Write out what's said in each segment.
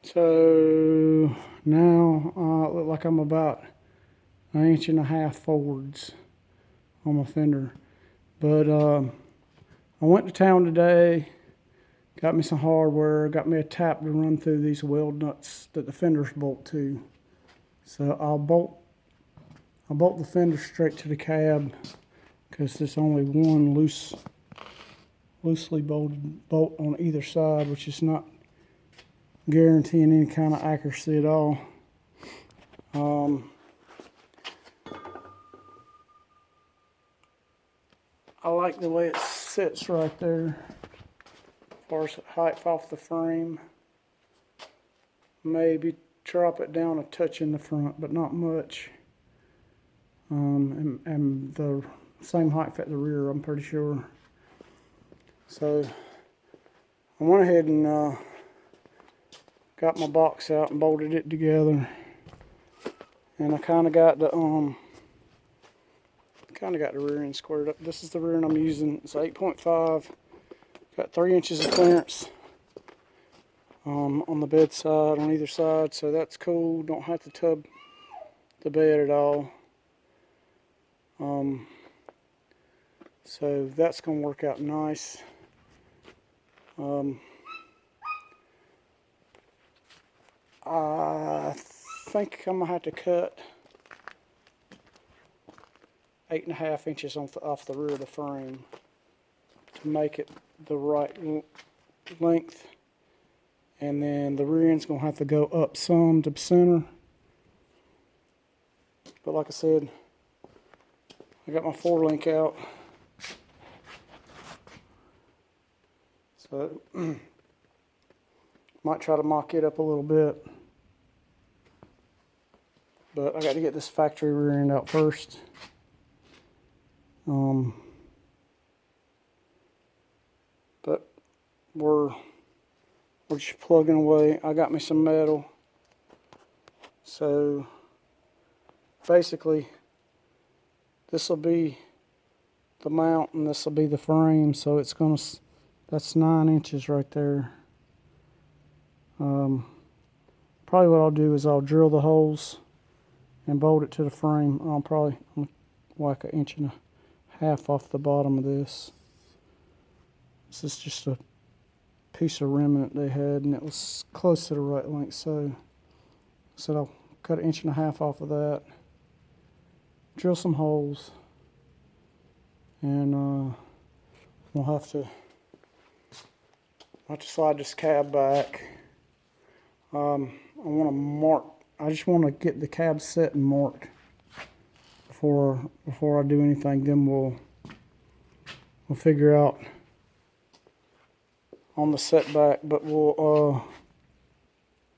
So now it looks like I'm about 1.5 inches forwards on my fender. But I went to town today, got me some hardware, got me a tap to run through these weld nuts that the fenders bolt to. So I'll bolt the fender straight to the cab because there's only one loosely bolted bolt on either side, which is not guaranteeing any kind of accuracy at all. I like the way it sits right there as far as height off the frame. Maybe drop it down a touch in the front, but not much. And the same height at the rear, I'm pretty sure. So I went ahead and got my box out and bolted it together. And I kind of got the rear end squared up. This is the rear end I'm using. It's 8.5. Got 3 inches of clearance on the bed side on either side, so that's cool. Don't have to tub the bed at all. So that's going to work out nice. I think I'm going to have to cut 8.5 inches off the rear of the frame to make it the right length. And then the rear end's going to have to go up some to center. But like I said, I got my 4-link out. So might try to mock it up a little bit. But I got to get this factory rear end out first. But we're just plugging away. I got me some metal. So basically this will be the mount and this will be the frame. So it's gonna, that's 9 inches right there. Probably what I'll do is I'll drill the holes and bolt it to the frame. I'll probably whack 1.5 inches off the bottom of this. This is just a piece of remnant they had, and it was close to the right length. So I'll cut 1.5 inches off of that, drill some holes, and we'll have to slide this cab back. I want to mark. I just want to get the cab set and marked before I do anything. Then we'll figure out on the setback. But we're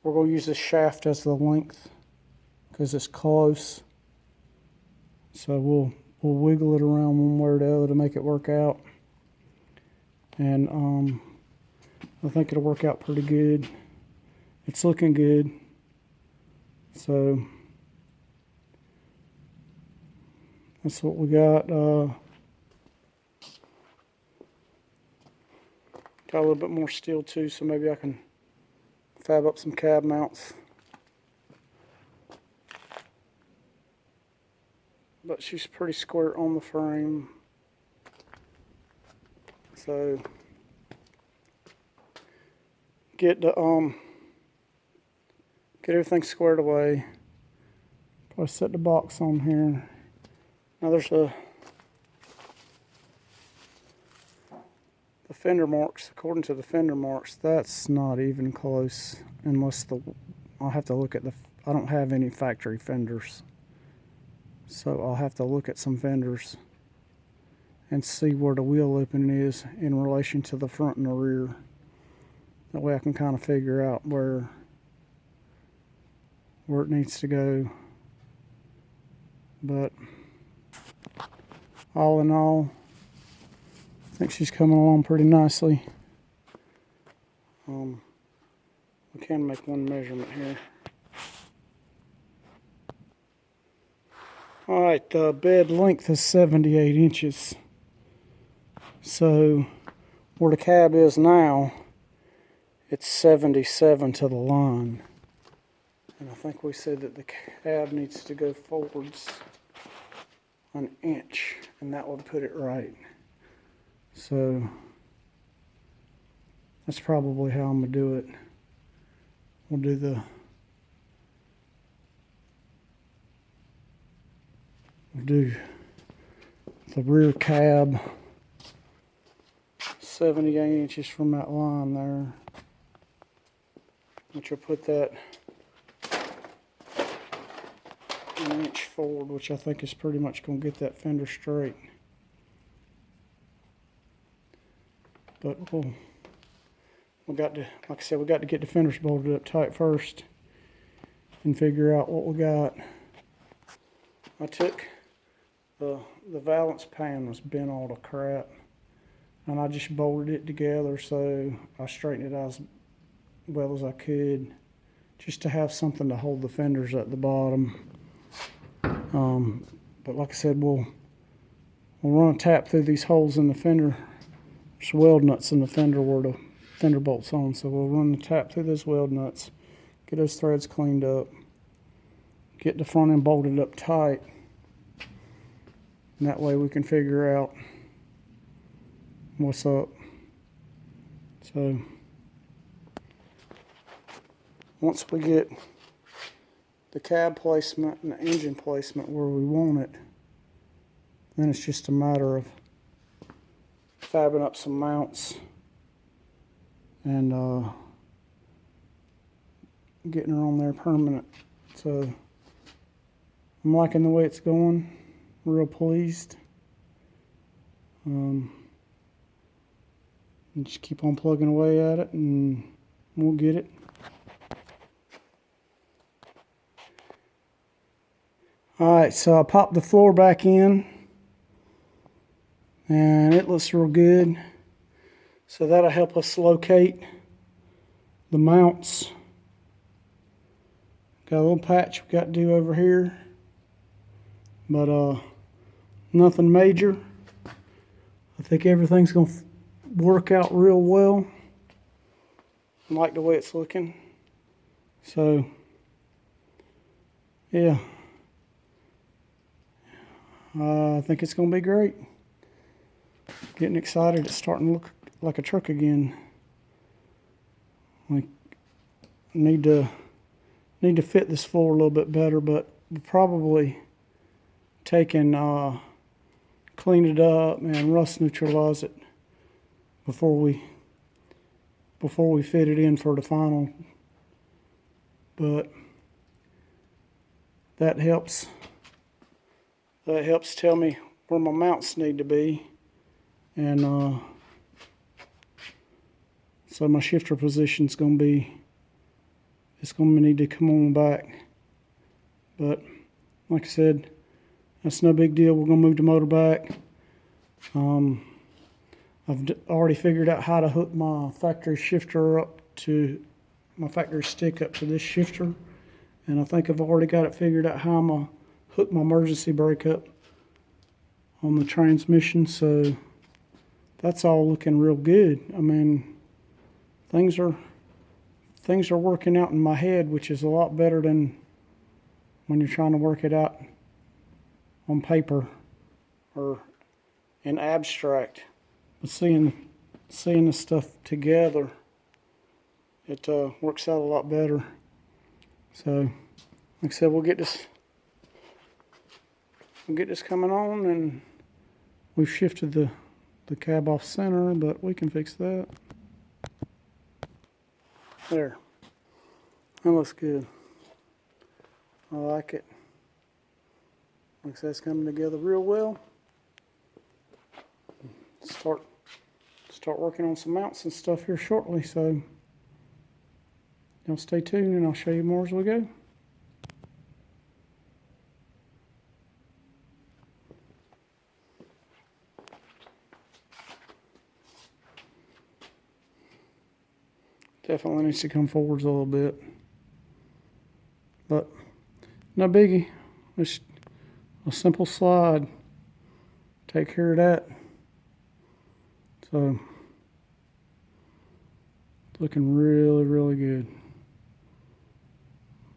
gonna use this shaft as the length because it's close. So we'll wiggle it around one way or the other to make it work out. And I think it'll work out pretty good. It's looking good. So that's what we got. Got a little bit more steel too, so maybe I can fab up some cab mounts. But she's pretty square on the frame. So get everything squared away. Probably set the box on here. Now there's the fender marks. According to the fender marks, that's not even close. Unless I'll have to look at I don't have any factory fenders, so I'll have to look at some fenders and see where the wheel opening is in relation to the front and the rear. That way I can kind of figure out where it needs to go. But all in all, I think she's coming along pretty nicely. We can make one measurement here. Alright, the bed length is 78 inches. So where the cab is now it's 77 to the line. And I think we said that the cab needs to go forwards an inch, and that would put it right. So that's probably how I'm gonna do it. We'll do the rear cab 78 inches from that line there, which will put that an inch forward, which I think is pretty much going to get that fender straight. But we got to, like I said, we got to get the fenders bolted up tight first and figure out what we got. I took the valance pan was bent all to crap, and I just bolted it together, so I straightened it out as well as I could, just to have something to hold the fenders at the bottom. But like I said, we'll run a tap through these holes in the fender. There's weld nuts in the fender where the fender bolt's on, so we'll run the tap through those weld nuts, get those threads cleaned up, get the front end bolted up tight, and that way we can figure out what's up. So once we get the cab placement and the engine placement where we want it, then it's just a matter of fabbing up some mounts and getting her on there permanent. So I'm liking the way it's going, real pleased. And just keep on plugging away at it and we'll get it. Alright, so I popped the floor back in and it looks real good. So that'll help us locate the mounts. Got a little patch we got to do over here, but nothing major. I think everything's going to work out real well. I like the way it's looking. So yeah, I think it's going to be great. Getting excited. It's starting to look like a truck again. We need to fit this floor a little bit better, but we'll probably take and clean it up and rust neutralize it before we fit it in for the final. But that helps tell me where my mounts need to be, and so my shifter position's going to be, it's going to need to come on back. But like I said, that's no big deal. We're going to move the motor back. I've already figured out how to hook my factory shifter up to my factory stick up to this shifter, and I think I've already got it figured out how I'm going to hook my emergency brake up on the transmission. So that's all looking real good. I mean, things are working out in my head, which is a lot better than when you're trying to work it out on paper or in abstract. But seeing this stuff together, it works out a lot better. So like I said, we'll get this coming on, and we've shifted the cab off center, but we can fix that. There. That looks good. I like it. Looks like it's coming together real well. Start working on some mounts and stuff here shortly, so y'all stay tuned and I'll show you more as we go. Definitely needs to come forwards a little bit, but no biggie. Just a simple slide. Take care of that. So looking really, really good.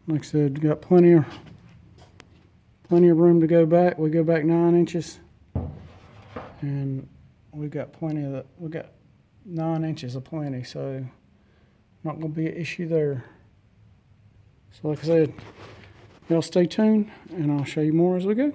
Like I said, got plenty of room to go back. We go back 9 inches, and we got 9 inches of plenty, so not going to be an issue there. So like I said, y'all stay tuned, and I'll show you more as we go.